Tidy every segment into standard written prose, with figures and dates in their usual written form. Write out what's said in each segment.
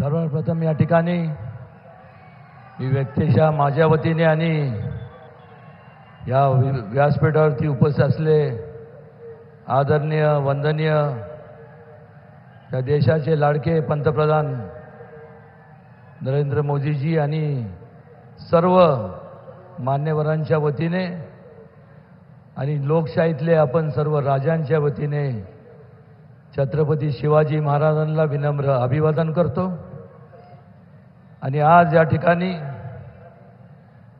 सर्वप्रथम या ठिकाणी मी व्यक्तिशः माझ्या वतीने आणि या व्यासपीठावरती उपस्थित असले आदरणीय वंदनीय या देशाचे लाडके पंतप्रधान नरेंद्र मोदीजी आणि सर्व मान्यवरांच्या वतीने आणि लोकशाहीतले आपण सर्व राजांच्या वतीने छत्रपती शिवाजी महाराजांना विनम्र अभिवादन करतो। आणि आज या ठिकाणी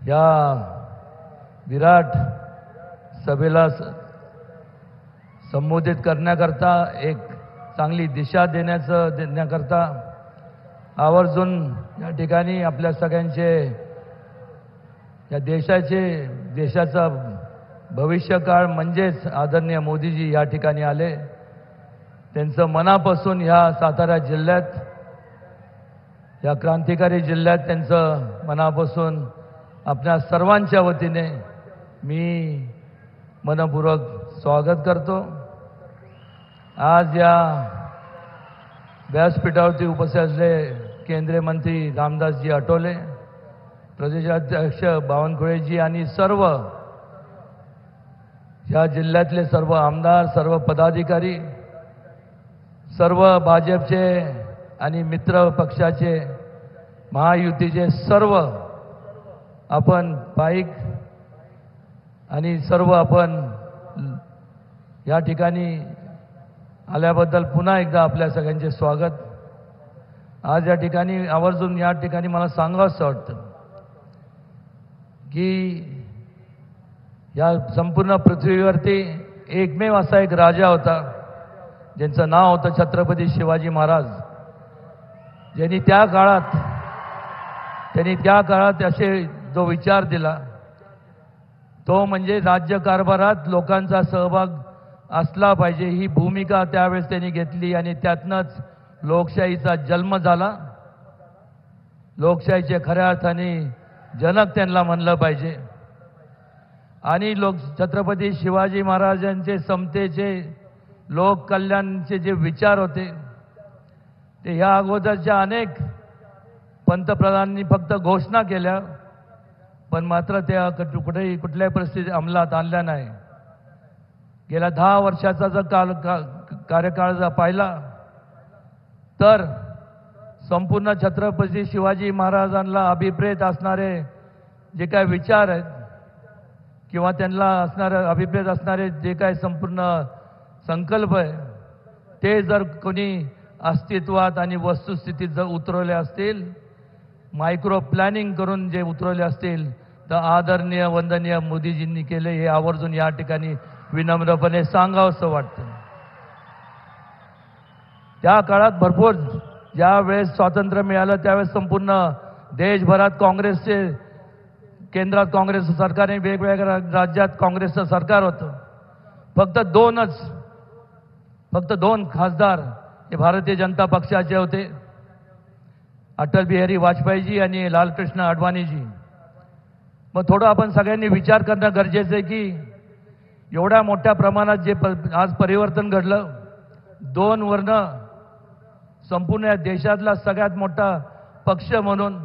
या विराट सभेला संबोधित करण्याकरता एक चांगली दिशा देण्याकरता आवर्जून या ठिकाणी आपल्या सगळ्यांचे या देशाचा भविष्यकाळ म्हणजेच आदरणीय मोदीजी या ठिकाणी आले। त्यांचं मनापासून ह्या सातारा जिल्ह्यात या क्रांतिकारी जिल्ह्यात त्यांचं मनापासून आपल्या सर्वांच्या वतीने मी मनपूर्वक स्वागत करतो। आज या व्यासपीठावरती उपस्थित असलेले केंद्रीय मंत्री रामदासजी आठवले, प्रदेशाध्यक्ष बावनकुळेजी आणि सर्व या जिल्ह्यातले सर्व आमदार, सर्व पदाधिकारी, सर्व भाजपचे आणि मित्र पक्षाचे महायुतीचे सर्व आपण पाईक आणि सर्व आपण या ठिकाणी आल्याबद्दल पुन्हा एकदा आपल्या सगळ्यांचे स्वागत। आज या ठिकाणी आवर्जून या ठिकाणी मला सांगावंसं वाटतं की या संपूर्ण पृथ्वीवरती एकमेव असा एक राजा होता ज्यांचं नाव होतं छत्रपती शिवाजी महाराज। ज्यांनी त्या काळात असे जो विचार दिला तो म्हणजे राज्यकारभारात लोकांचा सहभाग असला पाहिजे ही भूमिका त्यावेळेस त्यांनी घेतली आणि त्यातनंच लोकशाहीचा जन्म झाला। लोकशाहीचे खऱ्या अर्थाने जनक त्यांना म्हणलं पाहिजे। आणि छत्रपती शिवाजी महाराजांचे समतेचे लोक कल्याणचे जे विचार होते ते ह्या अगोदरच्या अनेक पंतप्रधानांनी फक्त घोषणा केल्या पण मात्र त्या कुठल्याही परिस्थितीत अंमलात आणल्या नाही। गेल्या 10 वर्षाचा जर कार्यकाळ जर पाहिला तर संपूर्ण छत्रपती शिवाजी महाराजांना अभिप्रेत असणारे जे काय विचार आहेत किंवा त्यांना अभिप्रेत असणारे जे काय संपूर्ण संकल्प आहे ते जर कोणी अस्तित्वात आणि वस्तुस्थितीत जर उतरवले असतील, मायक्रो प्लॅनिंग करून जे उतरवले असतील तर आदरणीय वंदनीय मोदीजींनी केले हे आवर्जून या ठिकाणी विनम्रपणे सांगावंसं वाटतं। त्या काळात भरपूर ज्या वेळेस स्वातंत्र्य मिळालं त्यावेळेस संपूर्ण देशभरात काँग्रेसचे केंद्रात काँग्रेसचं सरकार आणि वेगवेगळ्या राज्यात काँग्रेसचं सरकार होतं। फक्त दोन खासदार हे भारतीय जनता पक्षाचे होते, अटल बिहारी वाजपेयीजी आणि लालकृष्ण अडवाणीजी। मग थोडं आपण सगळ्यांनी विचार करणं गरजेचं आहे की एवढ्या मोठ्या प्रमाणात जे आज परिवर्तन घडलं, 2 वर्ण संपूर्ण या देशातला सगळ्यात मोठा पक्ष म्हणून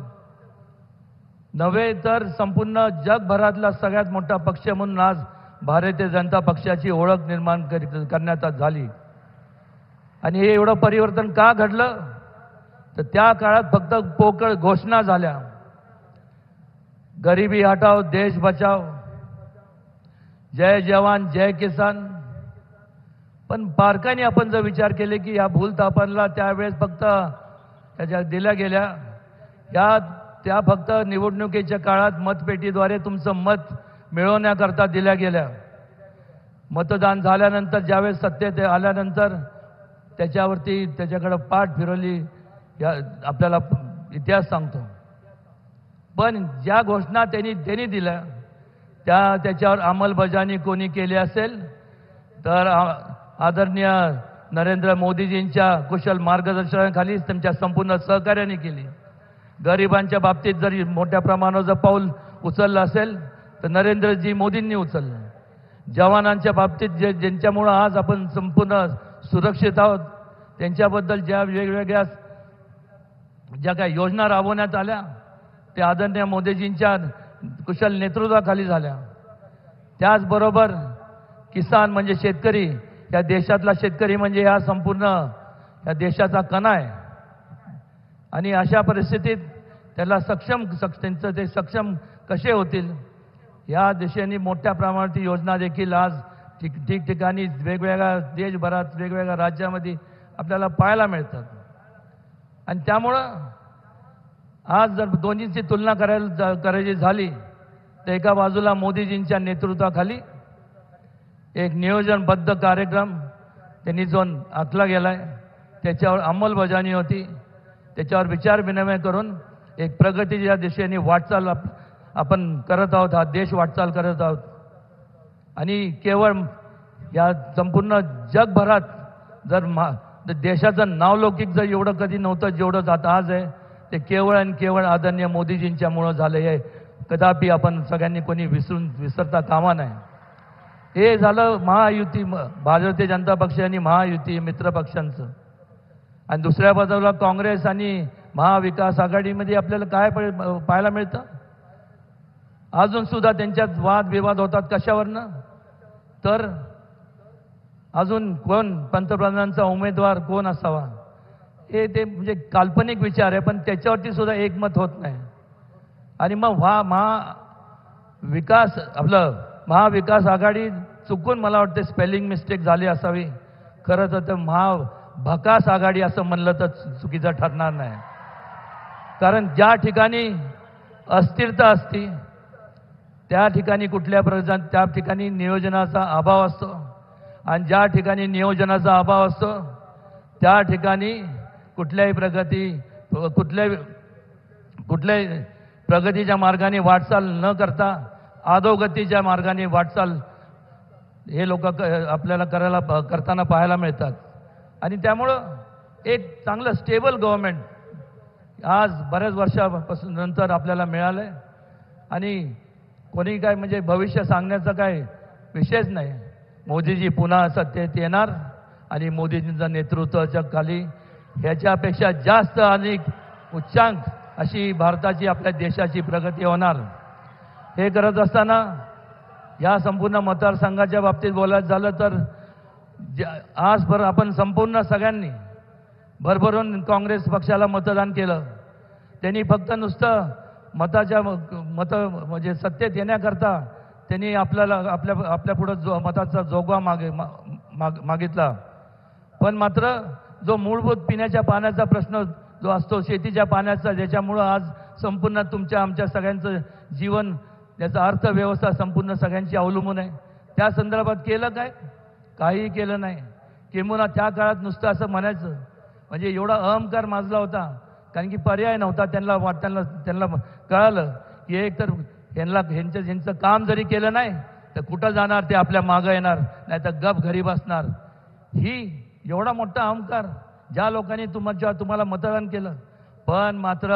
नव्हे तर संपूर्ण जगभरातला सगळ्यात मोठा पक्ष म्हणून आज भारतीय जनता पक्षाची ओळख निर्माण करण्यात झाली। आणि हे एवढं परिवर्तन का घडलं तर त्या काळात फक्त पोकळ घोषणा झाल्या, गरिबी हटाओ देश बचाओ, जय जवान जय किसान। पण बारकाईने आपण जर विचार केले की या भूलथापांना त्यावेळेस फक्त त्याच्या दिल्या गेल्या त्या फक्त निवडणुकीच्या काळात मतपेटीद्वारे तुमचं मत मिळवण्याकरता दिल्या गेल्या। मतदान झाल्यानंतर ज्यावेळेस सत्तेत आल्यानंतर त्याच्याकडे पाठ फिरवली या आपल्याला इतिहास सांगतो। पण ज्या घोषणा त्यांनी दिल्या त्याच्यावर अंमलबजावणी कोणी केली असेल तर आदरणीय नरेंद्र मोदीजींच्या कुशल मार्गदर्शनाखाली त्यांच्या संपूर्ण सहकार्याने केली। गरिबांच्या बाबतीत जरी मोठ्या प्रमाणावर जर पाऊल उचललं असेल तर नरेंद्रजी मोदींनी उचललं। जवानांच्या बाबतीत ज्यांच्यामुळे आज आपण संपूर्ण सुरक्षित आहोत त्यांच्याबद्दल ज्या वेगवेगळ्या ज्या काही योजना राबवण्यात आल्या ते आदरणीय मोदीजींच्या कुशल नेतृत्वाखाली झाल्या। त्याचबरोबर किसान म्हणजे शेतकरी, या देशातला शेतकरी म्हणजे या संपूर्ण या देशाचा कणा आहे आणि अशा परिस्थितीत त्याला त्यांचं ते सक्षम कसे होतील या दिशेने मोठ्या प्रमाणात योजना देखील आज ठिकठिकाणी वेगवेगळ्या देशभरात वेगवेगळ्या राज्यामध्ये आपल्याला पाहायला मिळतात। आणि त्यामुळं आज जर दोन्हीची तुलना करायची झाली तर एका बाजूला मोदीजींच्या नेतृत्वाखाली एक नियोजनबद्ध कार्यक्रम त्यांनी जो आखला गेलाय त्याच्यावर अंमलबजावणी होती, त्याच्यावर विचारविनिमय करून एक प्रगतीच्या दिशेने वाटचाल आपण करत आहोत, हा देश वाटचाल करत आहोत। आणि केवळ या संपूर्ण जगभरात जर देशाचं नावलौकिक जर एवढं कधी नव्हतं जेवढं आता आज आहे ते केवळ आणि केवळ आदरणीय मोदीजींच्यामुळं झालं आहे, कदापि आपण सगळ्यांनी कोणी विसरता कामा नाही। हे झालं महायुती, भारतीय जनता पक्ष आणि महायुती मित्र पक्षांचं। आणि दुसऱ्या बाजूला काँग्रेस आणि महाविकास आघाडीमध्ये आपल्याला काय पाहायला मिळतं, अजून सुद्धा त्यांच्यात वादविवाद होतात। कशावरनं तर अजून कोण पंतप्रधानांचा उमेदवार कोण असावा हे ते म्हणजे काल्पनिक विचार आहे, पण त्याच्यावरती सुद्धा एकमत होत नाही। आणि मग महाविकास आघाडी चुकून मला वाटते स्पेलिंग मिस्टेक झाली असावी, खरं तर महाभकास आघाडी असं म्हणलं तर चुकीचं ठरणार नाही। कारण ज्या ठिकाणी अस्थिरता असते त्या ठिकाणी त्या ठिकाणी नियोजनाचा अभाव असतो, आणि ज्या ठिकाणी नियोजनाचा अभाव असतो त्या ठिकाणी कुठल्याही प्रगतीच्या मार्गाने वाटचाल न करता अधोगतीच्या मार्गाने वाटचाल हे लोक आपल्याला करताना पाहायला मिळतात। आणि त्यामुळं एक चांगलं स्टेबल गव्हर्नमेंट आज बऱ्याच वर्षापासून नंतर आपल्याला मिळालंय। आणि कोणी काय म्हणजे भविष्य सांगण्याचा काय विषयच नाही, मोदीजी पुन्हा सत्तेत येणार आणि मोदीजींच्या नेतृत्वाच्या खाली ह्याच्यापेक्षा जास्त आणि उच्चांक अशी भारताची आपल्या देशाची प्रगती होणार। हे करत असताना या संपूर्ण मतदारसंघाच्या बाबतीत बोलायचं झालं तर आजभर आपण संपूर्ण सगळ्यांनी भरभरून काँग्रेस पक्षाला मतदान केलं। त्यांनी फक्त नुसतं म्हणजे सत्तेत येण्याकरता त्यांनी आपल्या पुढं मताचा जोगवा मागितला, पण मात्र जो मूलभूत पिण्याच्या पाण्याचा प्रश्न जो असतो शेतीच्या पाण्याचा, ज्याच्यामुळं आज संपूर्ण आमच्या सगळ्यांचं जीवन त्याचा अर्थव्यवस्था संपूर्ण सगळ्यांची अवलंबून आहे, त्या संदर्भात केलं काय? काहीही केलं नाही। किंबहुना त्या काळात नुसतं असं म्हणायचं म्हणजे एवढा अहंकार माजला होता, कारण की पर्याय नव्हता। त्यांना कळालं की एक तर ह्यांचं काम जरी केलं नाही तर कुठं जाणार, ते आपल्या मागं येणार, नाही तर गप घरी बसणार। ही एवढा मोठा अहंकार ज्या लोकांनी तुम्हाला मतदान केलं, पण मात्र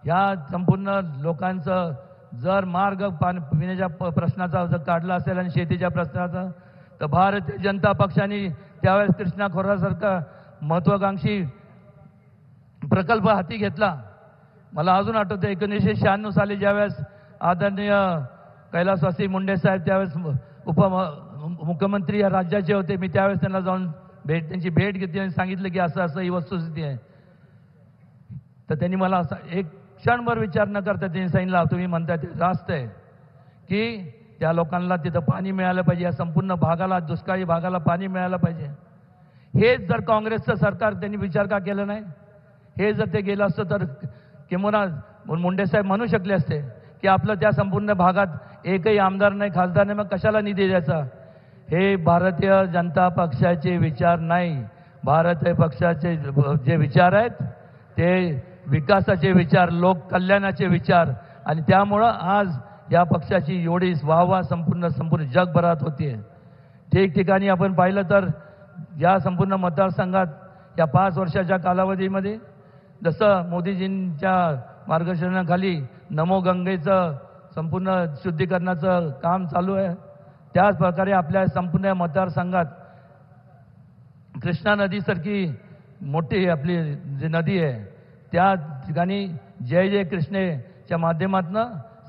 ह्या संपूर्ण लोकांचं जर मार्ग पिण्याच्या प्रश्नाचा जर काढला असेल आणि शेतीच्या प्रश्नाचा, तर भारतीय जनता पक्षाने त्यावेळेस कृष्णा खोऱ्यासारखा महत्वाकांक्षी प्रकल्प हाती घेतला। मला अजून आठवतं 1996 साली ज्यावेळेस आदरणीय कैलासवासी मुंडे साहेब त्यावेळेस उपमुख्यमंत्री या राज्याचे होते, मी त्यावेळेस त्यांना जाऊन त्यांची भेट घेतली आणि सांगितलं की असं ही वस्तुस्थिती आहे। तर त्यांनी मला असं एक क्षणभर विचार न करता त्यांनी सांगितलं, तुम्ही म्हणताय ते रास्त आहे की त्या लोकांना तिथं पाणी मिळालं पाहिजे, या संपूर्ण भागाला दुष्काळी भागाला पाणी मिळालं पाहिजे। हेच जर काँग्रेसचं सरकार त्यांनी विचार का केलं नाही? हे जर ते गेलं असतं तर किंबहुना मुंडे साहेब म्हणू शकले असते की आपलं त्या संपूर्ण भागात एकही आमदार नाही, खासदार नाही, मग कशाला निधी द्यायचा? हे भारतीय जनता पक्षाचे विचार नाही। भारतीय पक्षाचे जे विचार आहेत ते विकासाचे विचार, लोक कल्याणाचे विचार, आणि त्यामुळं आज या पक्षाची एवढी वाहवा संपूर्ण जगभरात होतीये। ठिकठिकाणी आपण पाहिलं तर या संपूर्ण मतदारसंघात या 5 वर्षाच्या कालावधीमध्ये जसं मोदीजींच्या मार्गदर्शनाखाली नमो गंगेचं संपूर्ण शुद्धीकरणाचं काम चालू आहे, त्याच प्रकारे आपल्या संपूर्ण मतदारसंघात कृष्णा नदीसारखी मोठी आपली जी नदी आहे त्या ठिकाणी जय जय कृष्णेच्या माध्यमातून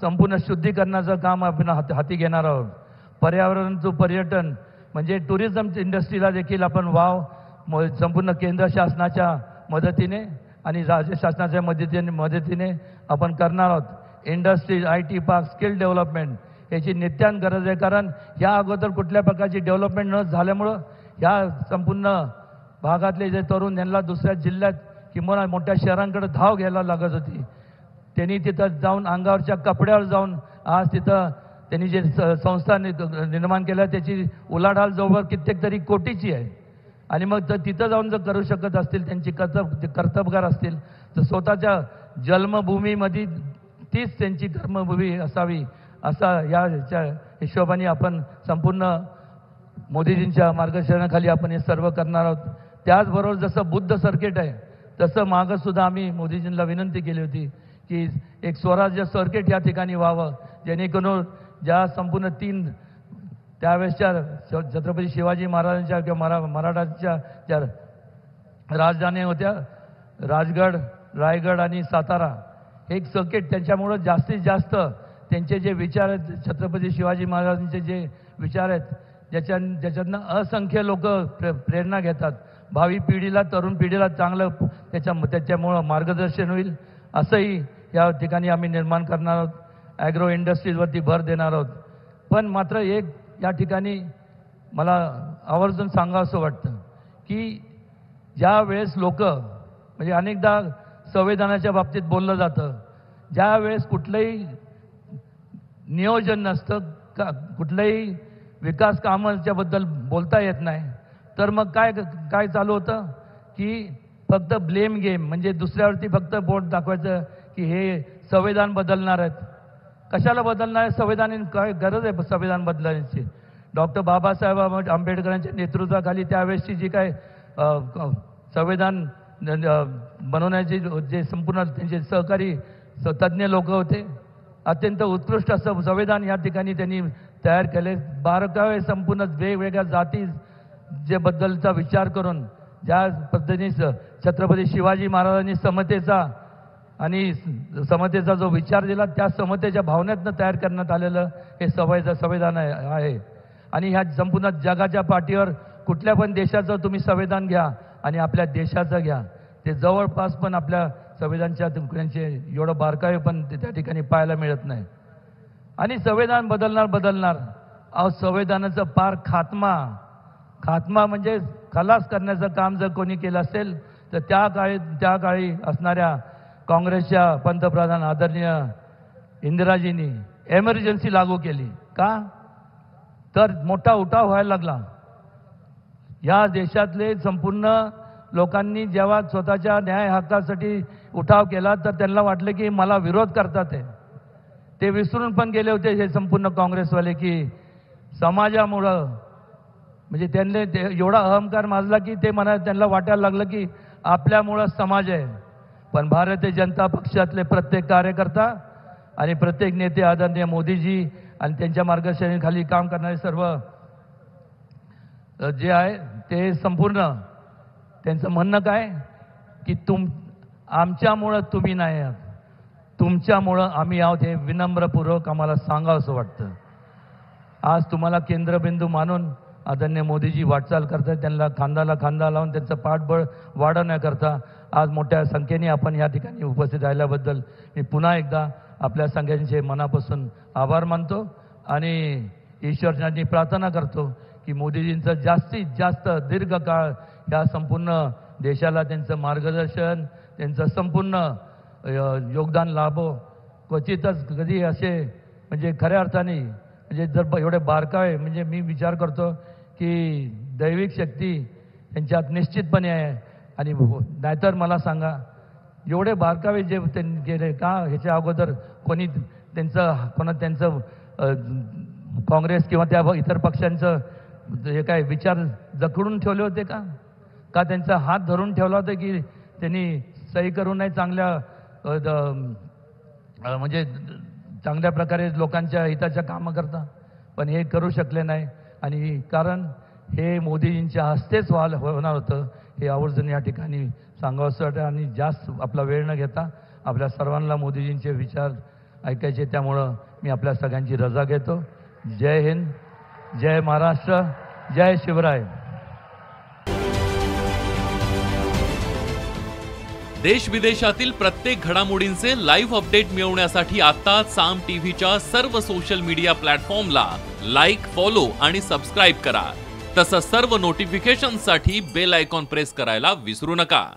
संपूर्ण शुद्धीकरणाचं काम आपण हाती घेणार आहोत. पर्यावरणचं पर्यटन म्हणजे टुरिझम इंडस्ट्रीला देखील आपण संपूर्ण केंद्र शासनाच्या मदतीने आणि राज्य शासनाच्या मदतीने आपण करणार आहोत. Industries, IT park, skill development याची नित्यान गरज आहे. कारण या अगोदर कुठल्या प्रकारची डेव्हलपमेंट न झाल्यामुळं ह्या संपूर्ण भागातले जे तरुण यांना दुसऱ्या जिल्ह्यात किंवा मोठ्या शहरांकडे धाव घ्यायला लागत होती. त्यांनी तिथं जाऊन अंगावरच्या कपड्यावर जाऊन आज तिथं त्यांनी जे संस्था निर्माण केल्या त्याची उलाढाल जवळ कित्येक तरी कोटीची आहे. आणि मग तर तिथं जाऊन जर करू शकत असतील, त्यांची कर्तबगार असतील, तर स्वतःच्या जन्मभूमीमध्ये तीच त्यांची कर्मभूमी असावी असा याच्या हिशोबाने आपण संपूर्ण मोदीजींच्या मार्गदर्शनाखाली आपण हे सर्व करणार आहोत. त्याचबरोबर जसं बुद्ध सर्किट आहे तसं मागंसुद्धा आम्ही मोदीजींना विनंती केली होती की एक स्वराज्य सर्किट या ठिकाणी व्हावं, जेणेकरून ज्या संपूर्ण 3 त्यावेळेसच्या छत्रपती शिवाजी महाराजांच्या किंवा मराठाच्या ज्या राजधानी होत्या, राजगड, रायगड आणि सातारा, हे एक सर्किट त्याच्यामुळं जास्तीत जास्त त्यांचे जे विचार आहेत, छत्रपती शिवाजी महाराजांचे जे विचार आहेत, ज्याच्यातनं असंख्य लोक प्रेरणा घेतात. भावी पिढीला, तरुण पिढीला चांगलं त्याच्यामुळं मार्गदर्शन होईल असंही या ठिकाणी आम्ही निर्माण करणार आहोत. ॲग्रो इंडस्ट्रीजवरती भर देणार आहोत. पण मात्र एक या ठिकाणी मला आवर्जून सांगावंसं वाटतं की ज्या वेळेस लोक म्हणजे अनेकदा संविधानाच्या बाबतीत बोललं जातं, ज्या वेळेस कुठलंही नियोजन नसतं, कुठलंही विकास कामाच्याबद्दल बोलता येत नाही, तर मग काय चालू होतं की फक्त ब्लेम गेम, म्हणजे दुसऱ्यावरती फक्त बोट दाखवायचं की हे संविधान बदलणार आहेत. कशाला बदलणार आहे संविधान? काय गरज आहे संविधान बदलण्याची? डॉक्टर बाबासाहेब आंबेडकरांच्या नेतृत्वाखाली त्यावेळेसची जी काय संविधान बनवण्याचे जे संपूर्ण त्यांचे सहकारी तज्ज्ञ लोक होते, अत्यंत उत्कृष्ट असं संविधान या ठिकाणी त्यांनी तयार केले. 12 संपूर्ण वेगवेगळ्या जाती जे बद्दलचा विचार करून ज्या पद्धतीने छत्रपती शिवाजी महाराजांनी समतेचा जो विचार दिला, त्या समतेच्या भावनेतनं तयार करण्यात आलेलं हे संविधान आहे. आणि ह्या संपूर्ण जगाच्या पाठीवर कुठल्या पण देशाचं तुम्ही संविधान घ्या आणि आपल्या देशाचं घ्या, ते जवळपास पण आपल्या संविधानच्या तुकड्यांचे एवढं बारकावे पण त्या ठिकाणी पाहायला मिळत नाही. आणि संविधान बदलणार अहो, संविधानाचं पार खात्मा म्हणजे खलास करण्याचं काम जर कोणी केलं असेल तर त्या काळी असणाऱ्या काँग्रेसच्या पंतप्रधान आदरणीय इंदिराजींनी एमर्जन्सी लागू केली. का? तर मोठा उठाव व्हायला लागला. या देशातले संपूर्ण लोकांनी जेव्हा स्वतःच्या न्याय हक्कासाठी उठाव केला तर त्यांना वाटलं की मला विरोध करतात आहे. ते विसरून पण गेले होते हे संपूर्ण काँग्रेसवाले की समाजामुळं, म्हणजे त्यांनी एवढा अहंकार माजला की त्यांना वाटायला लागलं की आपल्यामुळं समाज आहे. पण भारतीय जनता पक्षातले प्रत्येक कार्यकर्ता आणि प्रत्येक नेते आदरणीय मोदीजी आणि त्यांच्या मार्गदर्शनाखाली काम करणारे सर्व जे आहे ते संपूर्ण त्यांचं म्हणणं काय की आमच्यामुळं तुम्ही नाही आहात, तुमच्यामुळं आम्ही आहोत, हे विनम्रपूर्वक आम्हाला सांगावंसं वाटतं. आज तुम्हाला केंद्रबिंदू मानून आदरणीय मोदीजी वाटचाल करतात. त्यांना खांद्याला खांदा लावून त्यांचं पाठबळ वाढवण्याकरता आज मोठ्या संख्येने आपण या ठिकाणी उपस्थित राहिल्याबद्दल मी पुन्हा एकदा आपल्या सगळ्यांचे मनापासून आभार मानतो आणि ईश्वरांनी प्रार्थना करतो की मोदीजींचं जास्तीत जास्त दीर्घकाळ या संपूर्ण देशाला त्यांचं मार्गदर्शन, त्यांचं संपूर्ण योगदान लाभो. क्वचितच कधी असे म्हणजे खऱ्या अर्थाने म्हणजे जर एवढे बारकावे, म्हणजे मी विचार करतो की दैविक शक्ती त्यांच्यात निश्चितपणे आहे. आणि नाहीतर मला सांगा एवढे बारकावे जे त्यांनी गेले का ह्याच्या अगोदर त्यांचं काँग्रेस किंवा त्या इतर पक्षांचं हे काय विचार जखडून ठेवले होते का? त्यांचा हात धरून ठेवला होता की त्यांनी सही करू नये म्हणजे चांगल्या प्रकारे लोकांच्या हिताच्या कामं करता? पण हे करू शकले नाही. आणि कारण हे मोदीजींच्या हस्तेच होणार होतं, हे आवर्जून या ठिकाणी सांगावंसं वाटतं. आणि जास्त आपला वेळ न घेता आपल्या सर्वांना मोदीजींचे विचार ऐकायचे, त्यामुळं मी आपल्या सगळ्यांची रजा घेतो. जय हिंद, जय महाराष्ट्र, जय शिवराय. देश विदेशातील प्रत्येक घडामोडींचे लाईव्ह अपडेट मिळवण्यासाठी आता साम टीव्हीच्या सर्व सोशल मीडिया प्लॅटफॉर्मला लाईक, फॉलो आणि सबस्क्राईब करा. तसंच सर्व नोटिफिकेशनसाठी बेल आयकॉन प्रेस करायला विसरू नका.